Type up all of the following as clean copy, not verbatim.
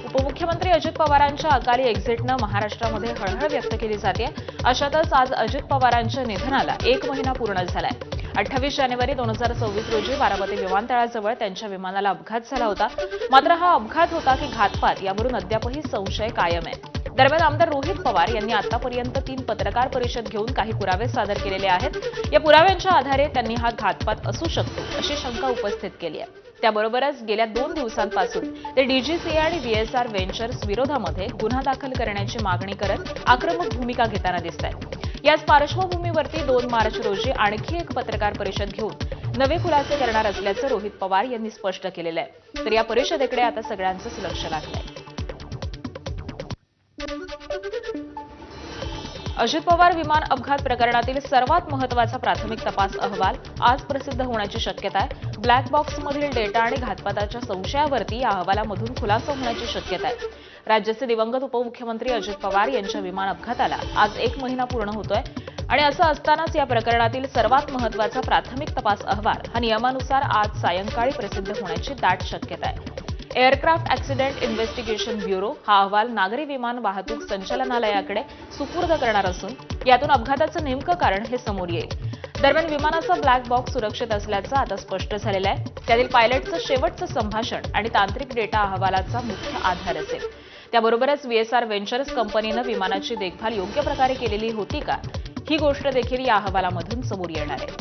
उपमुख्यमंत्री अजित पवारांच्या अकाली एक्झिटनं महाराष्ट्रामध्ये हळहळ व्यक्त केली जाते। अशातच आज अजित पवारांच्या निधनाला 1 महिना पूर्ण झालाय। 28 जानेवारी 2024 रोजी बारामती विमानतळाजवळ त्यांच्या विमानाला अपघात झाला होता। मात्र हा अपघात होता की घातपात यावरून अद्यापही संशय कायम आहे। दरम्यान आमदार रोहित पवार यांनी आतापर्यंत 3 पत्रकार परिषद घेऊन काही पुरावे सादर केलेले आहेत। या पुराव्यांच्या आधारे त्यांनी हा घातपात असू शकतो अशी शंका उपस्थित केली आहे। त्याबरोबरच गेल्या 2 दिवसांपासून ते डीजीसीए आणि व्हीएसआर व्हेंचर्स विरोधामध्ये गुन्हा दाखल करण्याची मागणी करत आक्रमक भूमिका घेताना दिसतायत। याच पार्श्वभूमीवरती 2 मार्च रोजी आणखी एक पत्रकार परिषद घेऊन नवे खुलासे करणार असल्याचं रोहित पवार यांनी स्पष्ट केलेलं आहे। तर या परिषदेकडे आता सगळ्यांचंच लक्ष लागलंय। अजित पवार विमान अपघात प्रकरणातील सर्वात महत्त्वाचा प्राथमिक तपास अहवाल आज प्रसिद्ध होण्याची शक्यता आहे। ब्लॅक बॉक्समधील डेटा आणि घातपाताच्या संशयावरती या अहवालामधून खुलासा होण्याची शक्यता आहे। राज्याचे दिवंगत उपमुख्यमंत्री अजित पवार यांच्या विमान अपघाताला आज 1 महिना पूर्ण होतोय आणि असं असतानाच या प्रकरणातील सर्वात महत्त्वाचा प्राथमिक तपास अहवाल हा नियमानुसार आज सायंकाळी प्रसिद्ध होण्याची दाट शक्यता आहे। एअरक्राफ्ट ॲक्सिडेंट इन्व्हेस्टिगेशन ब्युरो हा अहवाल नागरी विमान वाहतूक संचालनालयाकडे सुपूर्द करणार असून यातून अपघाताचं नेमकं कारण हे समोर येईल। दरम्यान विमानाचा ब्लॅक बॉक्स सुरक्षित असल्याचं आता स्पष्ट झालेलं आहे। त्यातील पायलटचं शेवटचं संभाषण आणि तांत्रिक डेटा अहवालाचा मुख्य आधार असेल। त्याबरोबरच व्हीएसआर व्हेंचर्स कंपनीनं विमानाची देखभाल योग्य प्रकारे केलेली होती का ही गोष्ट देखील या अहवालामधून समोर येणार आहे।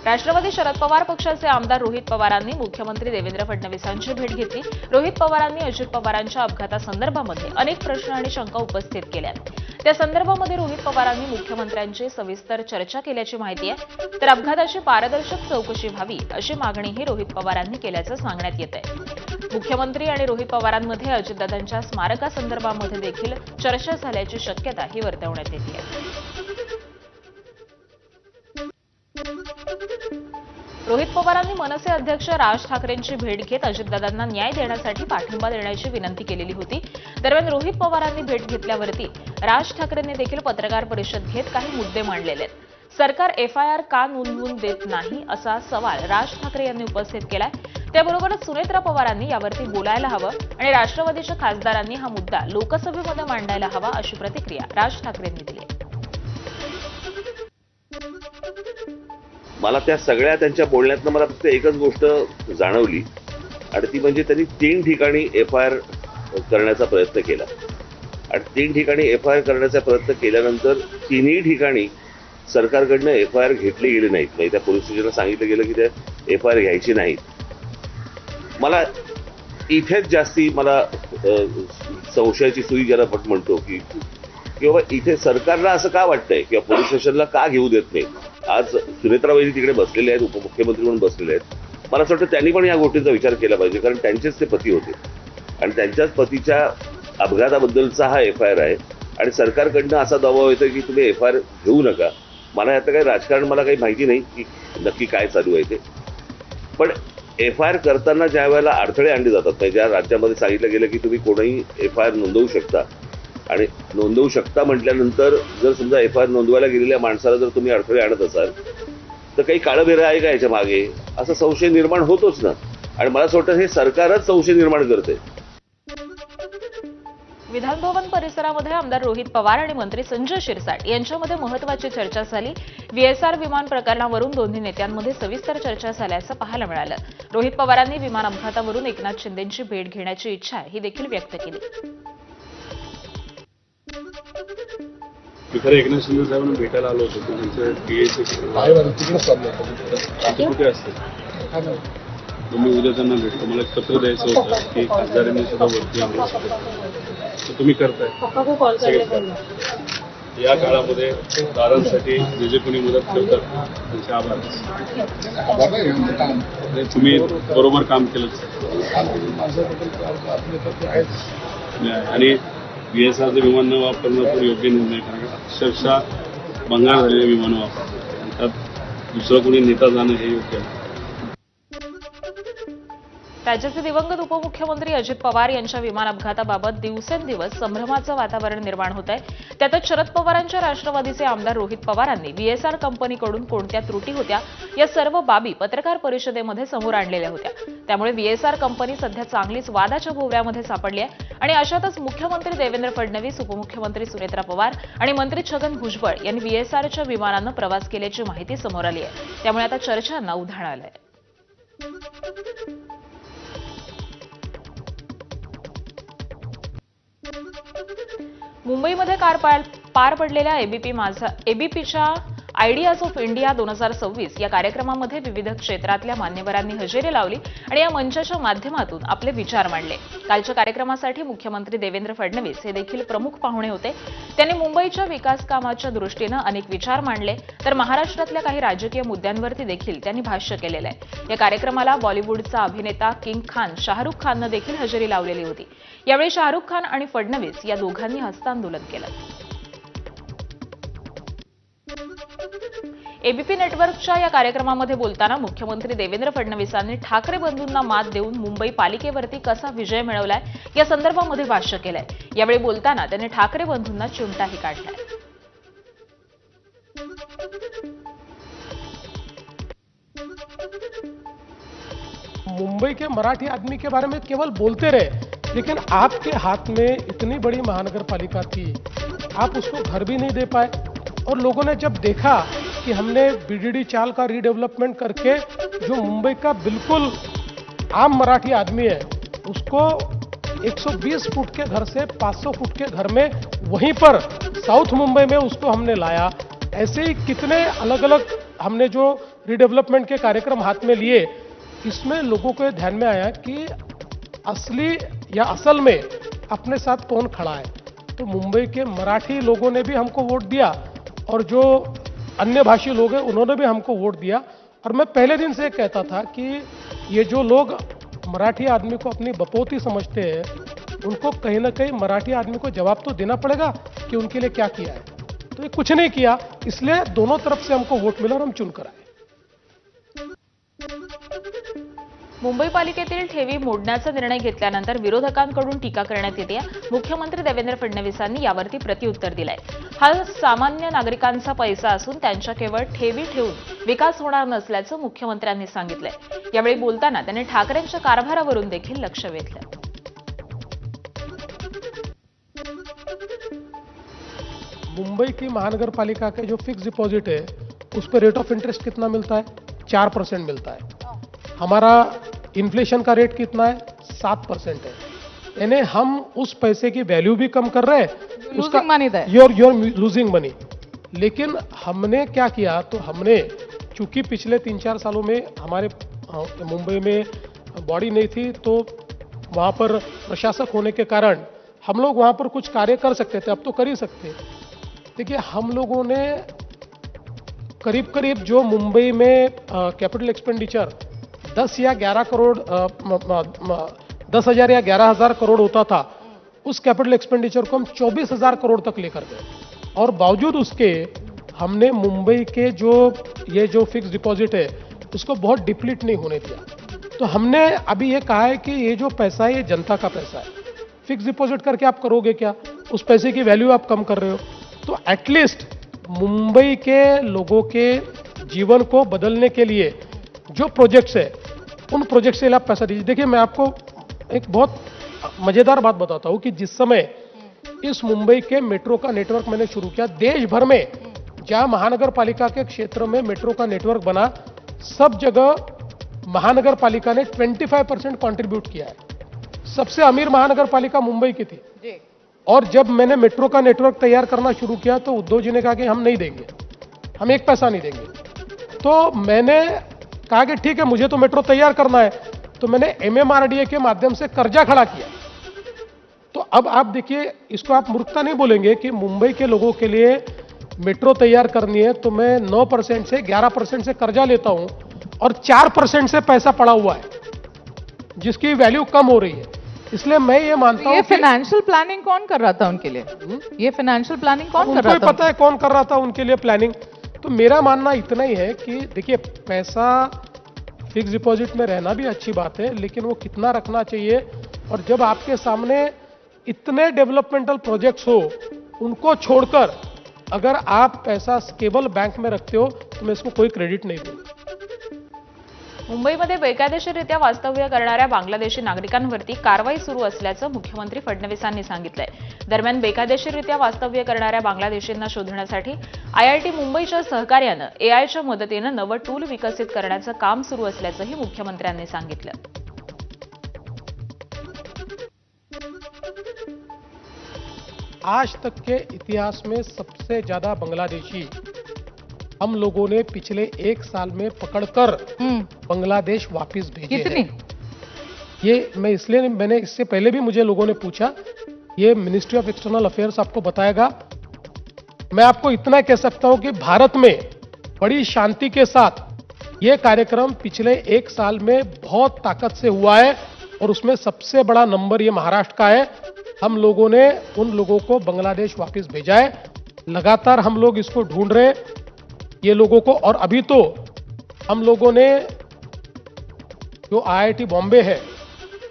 राष्ट्रवादी शरद पवार पक्षाचे आमदार रोहित पवारांनी मुख्यमंत्री देवेंद्र फडणवीसांची भेट घेतली। रोहित पवारांनी अजित पवारांच्या अपघातासंदर्भामध्ये अनेक प्रश्न आणि शंका उपस्थित केल्या। त्या संदर्भामध्ये रोहित पवारांनी मुख्यमंत्र्यांची सविस्तर चर्चा केल्याची माहिती आहे। तर अपघाताची पारदर्शक चौकशी व्हावी अशी मागणीही रोहित पवारांनी केल्याचं सांगण्यात येत आहे। मुख्यमंत्री आणि रोहित पवारांमध्ये अजितदादांच्या स्मारकासंदर्भामध्ये देखील चर्चा झाल्याची शक्यता ही वर्तवण्यात येते आहे। रोहित पवारांनी मनसे अध्यक्ष राज ठाकरेंची भेट घेत अजितदादांना न्याय देण्यासाठी पाठिंबा देण्याची विनंती केलेली होती। दरम्यान रोहित पवारांनी भेट घेतल्यावरती राज ठाकरेंनी देखील पत्रकार परिषद घेत काही मुद्दे मांडलेले आहेत। सरकार एफआयआर का नोंदवून देत नाही असा सवाल राज ठाकरे यांनी उपस्थित केलाय। त्याबरोबरच सुनेत्रा पवारांनी यावरती बोलायला हवं आणि राष्ट्रवादीच्या खासदारांनी हा मुद्दा लोकसभेमध्ये मांडायला हवा अशी प्रतिक्रिया राज ठाकरेंनी दिली। मला त्या सगळ्या त्यांच्या बोलण्यातनं मला फक्त एकच गोष्ट जाणवली आणि ती म्हणजे त्यांनी 3 ठिकाणी एफआयआर करण्याचा प्रयत्न केला आणि 3 ठिकाणी एफआयआर करण्याचा प्रयत्न केल्यानंतर 3ही ठिकाणी सरकारकडनं एफआयआर घेतली गेली नाहीत। म्हणजे त्या पोलीस स्टेशनला सांगितलं गेलं की त्या एफआयआर घ्यायची नाहीत। मला इथेच जास्ती मला संशयाची सुई ज्याला आपण म्हणतो की बाबा इथे सरकारला असं का वाटतंय किंवा पोलीस स्टेशनला का घेऊ देत नाही। आज सुनेत्रा वहिनी तिकडे बसलेले आहेत, उपमुख्यमंत्री म्हणून बसलेले आहेत। मला असं वाटतं त्यांनी पण या गोष्टीचा विचार केला पाहिजे कारण त्यांचेच ते पती होते आणि त्यांच्याच पतीच्या अपघाताबद्दलचा हा एफआयआर आहे आणि सरकारकडनं असा दबाव येतो की तुम्ही एफआयआर घेऊ नका। मला याचं काही राजकारण मला काही माहिती नाही की नक्की काय चालू आहे ते, पण एफआयआर करताना ज्या वेळेला अडथळे आणले जातात ज्या राज्यामध्ये सांगितलं गेलं की तुम्ही कोणीही एफआयआर नोंदवू शकता आणि नोंदवू शकता म्हटल्यानंतर जर समजा एफआयआर नोंदवायला गेलेल्या माणसाला जर तुम्ही अडथळे आणत असाल तर काही काळबेरा आहे का याच्या मागे असा संशय निर्माण होतोच ना। आणि मला असं वाटतं हे सरकारच संशय निर्माण करते। विधानभवन परिसरामध्ये आमदार रोहित पवार आणि मंत्री संजय शिरसाट यांच्यामध्ये महत्त्वाची चर्चा झाली। व्हीएसआर विमान प्रकरणावरून दोन्ही नेत्यांमध्ये सविस्तर चर्चा झाल्याचं पाहायला मिळालं। रोहित पवारांनी विमान अपघातावरून एकनाथ शिंदेंची भेट घेण्याची इच्छा ही देखील व्यक्त केली। खरं एकनाथ शिंदे साहेबांना भेटायला आलो होतो त्यांचं पीएचे कुठे असते तुम्ही उद्या त्यांना भेटतो। मला एक पत्र द्यायचं होतं की खासदारांनी सुद्धा वरती आणलं तुम्ही करताय। या काळामध्ये दारांसाठी जे जे कोणी मदत करतात त्यांचे आभार। तुम्ही बरोबर काम केलं आणि व्हीएसआरचं विमान न वापरणं पण योग्य निर्णय कारण अक्षरशः भंगार झालेले विमान वापरतात त्यात दुसरं कोणी नेता जाणं हे योग्य नाही। राज्याचे दिवंगत उपमुख्यमंत्री अजित पवार यांच्या विमान अपघाताबाबत दिवसेंदिवस संभ्रमाचं वातावरण निर्माण होत आहे. त्यातच शरद पवारांच्या राष्ट्रवादीचे आमदार रोहित पवारांनी VSR कंपनीकडून कोणत्या त्रुटी होत्या या सर्व बाबी पत्रकार परिषदेमध्ये समोर आणलेल्या होत्या. त्यामुळे VSR कंपनी सध्या चांगलीच वादाच्या भोवऱ्यामध्ये सापडली आहे आणि अशातच मुख्यमंत्री देवेंद्र फडणवीस, उपमुख्यमंत्री सुनेत्रा पवार आणि मंत्री छगन भुजबळ यांनी VSRच्या विमानानं प्रवास केल्याची माहिती समोर आली आहे. त्यामुळे आता चर्चांना उधाण आलंय. मुंबईमध्ये पार पडलेल्या एबीपीच्या आयडियाज ऑफ इंडिया 2026 या कार्यक्रमामध्ये विविध क्षेत्रातल्या मान्यवरांनी हजेरी लावली आणि या मंचाच्या माध्यमातून आपले विचार मांडले. कालच्या कार्यक्रमासाठी मुख्यमंत्री देवेंद्र फडणवीस हे देखील प्रमुख पाहुणे होते. त्यांनी मुंबईच्या विकास कामाच्या दृष्टीनं अनेक विचार मांडले तर महाराष्ट्रातल्या काही राजकीय मुद्द्यांवरती देखील त्यांनी भाष्य केलेलं आहे. या कार्यक्रमाला बॉलिवूडचा अभिनेता किंग खान शाहरुख खाननं देखील हजेरी लावलेली होती. यावेळी शाहरुख खान आणि फडणवीस या दोघांनी हस्तांदोलन केलं. एबीपी नेटवर्कच्या या कार्यक्रमामध्ये बोलताना मुख्यमंत्री देवेंद्र फडणवीसांनी ठाकरे बंधूंना मात देऊन मुंबई पालिकेवरती कसा विजय मिळवलाय या संदर्भामध्ये भाष्य केलंय. यावेळी बोलताना त्यांनी ठाकरे बंधूंना चिमटाही काढलाय. मुंबई के मराठी आदमी के बारे में केवल बोलते रहे, लेकिन आपके हाथ में इतनी बड़ी महानगर पालिका थी, आप उसको घर भी नहीं दे पाए. और लोगों ने जब देखा कि हमने बीडीडी चाल का रीडेवलपमेंट करके जो मुंबई का बिल्कुल आम मराठी आदमी है उसको 120 फुट के घर से 500 फुट के घर में वहीं पर साउथ मुंबई में उसको हमने लाया. ऐसे ही कितने अलग अलग हमने जो रीडेवलपमेंट के कार्यक्रम हाथ में लिए, इसमें लोगों को ध्यान में आया कि असली या असल में अपने साथ कौन खड़ा है. तो मुंबई के मराठी लोगों ने भी हमको वोट दिया और जो अन्य भाषी लोग हैं उन्होंने भी हमको वोट दिया. और मैं पहले दिन से कहता था कि ये जो लोग मराठी आदमी को अपनी बपोती समझते हैं, उनको कहीं ना कहीं मराठी आदमी को जवाब तो देना पड़ेगा कि उनके लिए क्या किया है. तो ये कुछ नहीं किया, इसलिए दोनों तरफ से हमको वोट मिला और हम चुनकर आए. मुंबई पालिकेतील ठेवी मोडण्याचा निर्णय घेतल्यानंतर विरोधकांकडून टीका करण्यात येते. मुख्यमंत्री देवेंद्र फडणवीसांनी यावरती प्रत्युत्तर दिलंय. हा सामान्य नागरिकांचा पैसा असून त्यांच्या केवळ ठेवी ठेवून विकास होणार नसल्याचं मुख्यमंत्र्यांनी सांगितलंय. यावेळी बोलताना त्यांनी ठाकरेंच्या कारभारावरून देखील लक्ष वेधलं. मुंबई की महानगर पालिका के जो फिक्स डिपॉजिट है उस पर रेट ऑफ इंटरेस्ट कितना मिलता है? 4% मिलता है. हमारा इन्फ्लेशन का रेट कितना है? 7% है. यानी हम उस पैसे की वैल्यू भी कम कर रहे हैं. लूजिंग मनी है. you're लूजिंग मनी. लेकिन हमने क्या किया, तो हमने चूंकि पिछले 3-4 सालों में हमारे मुंबई में बॉडी नहीं थी, तो वहां पर प्रशासक होने के कारण हम लोग वहां पर कुछ कार्य कर सकते थे. अब तो कर ही सकते. देखिए, हम लोगों ने करीब करीब जो मुंबई में कैपिटल एक्सपेंडिचर 10 या 11 करोड़ 10,000 या 11,000 करोड़ होता था, उस कैपिटल एक्सपेंडिचर को हम 24,000 करोड़ तक लेकर गए. और बावजूद उसके हमने मुंबई के ये जो फिक्स डिपॉजिट है उसको बहुत डिप्लीट नहीं होने दिया. तो हमने अभी ये कहा है कि ये जो पैसा है ये जनता का पैसा है. फिक्स डिपॉजिट करके आप करोगे क्या? उस पैसे की वैल्यू आप कम कर रहे हो. तो एटलीस्ट मुंबई के लोगों के जीवन को बदलने के लिए जो प्रोजेक्ट्स है, उन प्रोजेक्ट से आप पैसा दीजिए. देखिए, मैं आपको एक बहुत मजेदार बात बताता हूं कि जिस समय इस मुंबई के मेट्रो का नेटवर्क मैंने शुरू किया, देश भर में जहां महानगर पालिका के क्षेत्र में मेट्रो का नेटवर्क बना, सब जगह महानगर पालिका ने 25% कंट्रीब्यूट किया है. सबसे अमीर महानगर पालिका मुंबई की थी. और जब मैंने मेट्रो का नेटवर्क तैयार करना शुरू किया तो उद्धव जी ने कहा कि हम नहीं देंगे, हम एक पैसा नहीं देंगे. तो मैंने कहा कि ठीक है, मुझे तो मेट्रो तैयार करना है. तो मैंने MMRDA के माध्यम से कर्जा खड़ा किया. तो अब आप देखिए, इसको आप मूर्खता नहीं बोलेंगे कि मुंबई के लोगों के लिए मेट्रो तैयार करनी है तो मैं 9% से 11% से कर्जा लेता हूं और 4% से पैसा पड़ा हुआ है जिसकी वैल्यू कम हो रही है. इसलिए मैं ये मानता हूं ये कि फाइनेंशियल प्लानिंग कौन कर रहा था उनके लिए? ये फाइनेंशियल प्लानिंग कौन कर रहा उनको था? पता है कौन कर रहा था उनके लिए प्लानिंग. तो मेरा मानना इतना ही है कि देखिए, पैसा फिक्स डिपॉजिट में रहना भी अच्छी बात है, लेकिन वो कितना रखना चाहिए, और जब आपके सामने इतने डेवलपमेंटल प्रोजेक्ट्स हो, उनको छोड़कर अगर आप पैसा केवल बैंक में रखते हो तो मैं इसको कोई क्रेडिट नहीं दूंगा। मुंबईमध्ये बेकायदेशीररित्या वास्तव्य करणाऱ्या बांगलादेशी नागरिकांवरती कारवाई सुरू असल्याचं मुख्यमंत्री फडणवीसांनी सांगितलंय. दरम्यान बेकायदेशीररित्या वास्तव्य करणाऱ्या बांगलादेशींना शोधण्यासाठी आयआयटी मुंबईच्या सहकार्यानं एआयच्या मदतीनं नवं टूल विकसित करण्याचं काम सुरू असल्याचंही मुख्यमंत्र्यांनी सांगितलं. आज तक के इतिहास में सबसे ज्यादा बांग्लादेशी हम लोगों ने पिछले 1 साल में पकड़कर बांग्लादेश वापस भेजे कितनी? हैं। ये मैंने इससे पहले भी मुझे लोगों ने पूछा, ये मिनिस्ट्री ऑफ एक्सटर्नल अफेयर्स आपको बताएगा। मैं आपको इतना कह सकता हूं कि भारत में बड़ी शांति के साथ ये कार्यक्रम पिछले 1 साल में बहुत ताकत से हुआ है, और उसमें सबसे बड़ा नंबर ये महाराष्ट्र का है। हम लोगों ने उन लोगों को बांग्लादेश वापस भेजा है। लगातार हम लोग इसको ढूंढ रहे हैं ये लोगों को, और अभी तो हम लोगों ने जो आईआईटी बॉम्बे है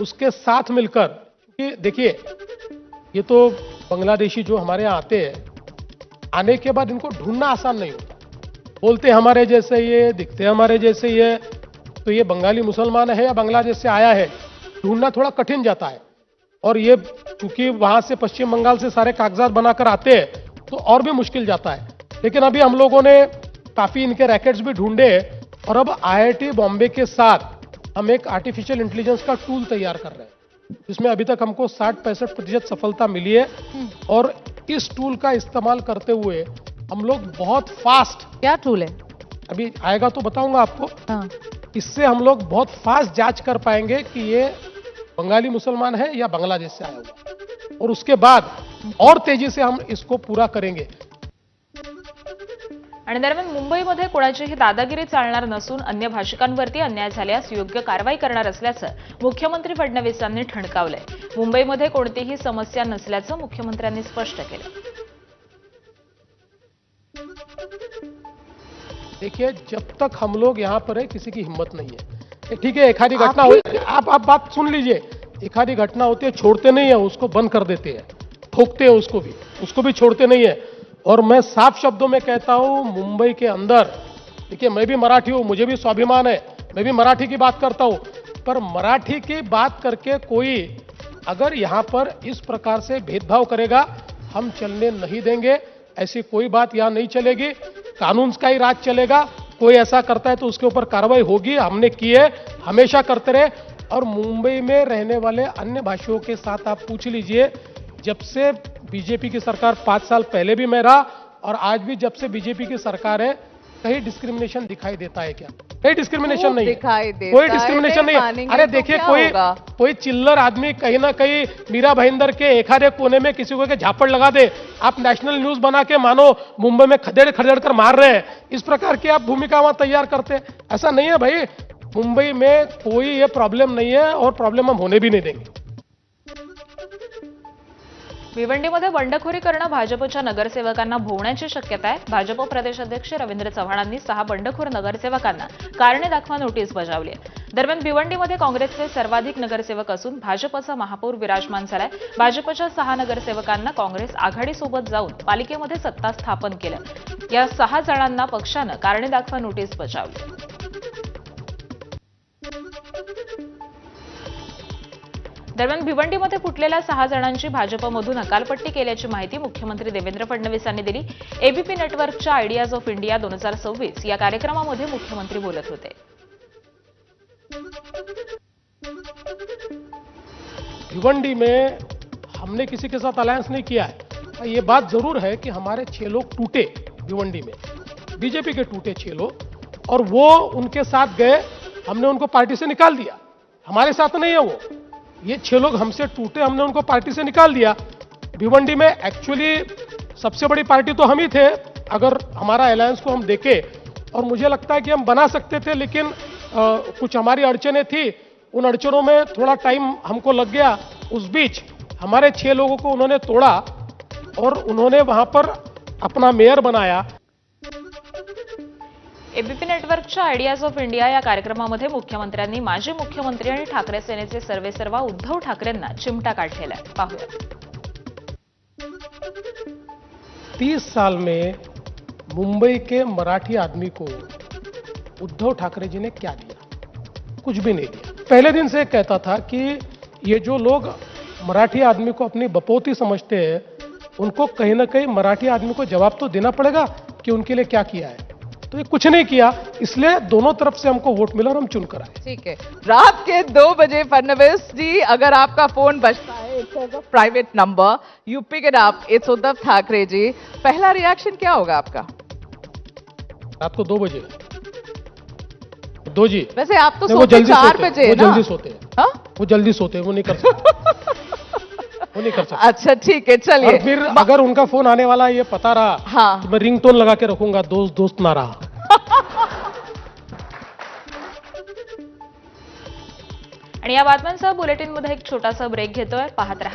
उसके साथ मिलकर, क्योंकि देखिए ये तो बांग्लादेशी जो हमारे यहाँ आते हैं, आने के बाद इनको ढूंढना आसान नहीं होता। बोलते हमारे जैसे ये, दिखते हमारे जैसे ये, तो ये बंगाली मुसलमान है या बांग्लादेश से आया है, ढूंढना थोड़ा कठिन जाता है। और ये चूंकि वहां से पश्चिम बंगाल से सारे कागजात बनाकर आते हैं तो और भी मुश्किल जाता है। लेकिन अभी हम लोगों ने काफी इनके रैकेट्स भी ढूंढे, और अब आईआईटी बॉम्बे के साथ हम एक आर्टिफिशियल इंटेलिजेंस का टूल तैयार कर रहे हैं, जिसमें अभी तक हमको 60-65% सफलता मिली है। और इस टूल का इस्तेमाल करते हुए हम लोग बहुत फास्ट, क्या टूल है? अभी आएगा तो बताऊंगा आपको। हाँ। इससे हम लोग बहुत फास्ट जांच कर पाएंगे कि ये बंगाली मुसलमान है या बांग्लादेश से आया हुआ, और उसके बाद और तेजी से हम इसको पूरा करेंगे। आणि दरम्यान मुंबईमध्ये कोणाचीही दादागिरी चालणार नसून अन्य भाषिकांवरती अन्याय झाल्यास योग्य कारवाई करणार असल्याचं मुख्यमंत्री फडणवीसांनी ठणकावलंय. मुंबईमध्ये कोणतीही समस्या नसल्याचं मुख्यमंत्र्यांनी स्पष्ट केलं. देखिए, जब तक हम लोग यहाँ पर है किसी की हिम्मत नहीं है। ठीक है, एखादी घटना हो, आप बात सुन लीजिए, एखादी घटना होती है, छोड़ते नहीं है, उसको बंद कर देते हैं, ठोकते हैं उसको भी छोड़ते नहीं है। और मैं साफ शब्दों में कहता हूं, मुंबई के अंदर, देखिए मैं भी मराठी हूं, मुझे भी स्वाभिमान है, मैं भी मराठी की बात करता हूं, पर मराठी की बात करके कोई अगर यहां पर इस प्रकार से भेदभाव करेगा, हम चलने नहीं देंगे। ऐसी कोई बात यहां नहीं चलेगी, कानून का ही राज चलेगा। कोई ऐसा करता है तो उसके ऊपर कार्रवाई होगी, हमने की है, हमेशा करते रहे। और मुंबई में रहने वाले अन्य भाषियों के साथ आप पूछ लीजिए, जब से बीजेपी की सरकार 5 साल पहले भी मैं रहा और आज भी जब से बीजेपी की सरकार है, कहीं डिस्क्रिमिनेशन दिखाई देता है क्या? कहीं डिस्क्रिमिनेशन नहीं दिखाई है, देता कोई डिस्क्रिमिनेशन नहीं है। अरे देखिए, कोई चिल्लर आदमी कहीं ना कहीं मीरा भाईंदर के एखादे कोने में किसी को झापड़ लगा दे, आप नेशनल न्यूज बना के मानो मुंबई में खदेड़ खदेड़ कर मार रहे हैं, इस प्रकार की आप भूमिका वहां तैयार करते हैं। ऐसा नहीं है भाई, मुंबई में कोई ये प्रॉब्लम नहीं है और प्रॉब्लम हम होने भी नहीं देंगे। भिवंडीमध्ये बंडखोरी करणं भाजपच्या नगरसेवकांना भोवण्याची शक्यता आहे. भाजप प्रदेशाध्यक्ष रवींद्र चव्हाणांनी 6 बंडखोर नगरसेवकांना कारणे दाखवा नोटीस बजावली आहे. दरम्यान भिवंडीमध्ये काँग्रेसचे सर्वाधिक नगरसेवक असून भाजपचा महापौर विराजमान झालाय. भाजपच्या 6 नगरसेवकांना काँग्रेस आघाडीसोबत जाऊन पालिकेमध्ये सत्ता स्थापन केलं. या 6 जणांना पक्षानं कारणे दाखवा नोटीस बजावली. दरम्यान भिवंडीमध्ये फुटलेल्या 6 जणांची भाजपमधून हकालपट्टी केल्याची माहिती मुख्यमंत्री देवेंद्र फडणवीसांनी दिली. एबीपी नेटवर्कच्या आयडियाज ऑफ इंडिया 2026 या कार्यक्रमामध्ये मुख्यमंत्री बोलत होते. भिवंडी में हमने किसी के साथ अलायंस नहीं किया है। ये बात जरूर है कि हमारे 6 लोग टूटे भिवंडी में, बीजेपी के टूटे 6 लोग, और वो उनके साथ गए, हमने उनको पार्टी से निकाल दिया। हमारे साथ नहीं है वो, ये 6 लोग हमसे टूटे, हमने उनको पार्टी से निकाल दिया। भिवंडी में एक्चुअली सबसे बड़ी पार्टी तो हम ही थे अगर हमारा अलायंस को हम देखें, और मुझे लगता है कि हम बना सकते थे, लेकिन कुछ हमारी अड़चनें थी, उन अड़चनों में थोड़ा टाइम हमको लग गया। उस बीच हमारे 6 लोगों को उन्होंने तोड़ा और उन्होंने वहां पर अपना मेयर बनाया। एबीपी नेटवर्कच्या आयडियाज ऑफ इंडिया या कार्यक्रमामध्ये मुख्यमंत्र्यांनी माजी मुख्यमंत्री आणि ठाकरे सेनेचे सर्वेसर्वा उद्धव ठाकरेंना चिमटा काढलेला आहे. पाहूया. 30 साल में मुंबई के मराठी आदमी को उद्धव ठाकरे जी ने क्या दिया? कुछ भी नहीं दिया. पहले दिन से कहता था कि ये जो लोग मराठी आदमी को अपनी बपोती समझते हैं, उनको कहीं ना कहीं मराठी आदमी को जवाब तो देना पड़ेगा कि उनके लिए क्या किया है. तो ये कुछ नहीं किया, इसलिए दोनों तरफ से हमको वोट मिला और हम चुनकर आए. ठीक है. रात के 2 बजे फडणवीस जी, अगर आपका फोन बजता है, it's private number, you pick it up, it's Uddhav Thackeray ji, पहला रिएक्शन क्या होगा आपका? रात को 2 बजे 2 जी. वैसे आप तो नहीं, सोते 4 बजे वो ना? जल्दी सोते हैं. हाँ? वो जल्दी सोते हैं, वो नहीं कर सकते. वो नहीं कर सकते. अच्छा ठीक है, और चलिए. फिर अगर उनका फोन आने वाला है ये पता रहा, हाँ. तो मैं रिंगटोन लगा के रखूंगा, दोस्त ना रहा. आणि या बातम्यांसह बुलेटिनमध्ये एक छोटासा ब्रेक घेतोय. पाहत रहा.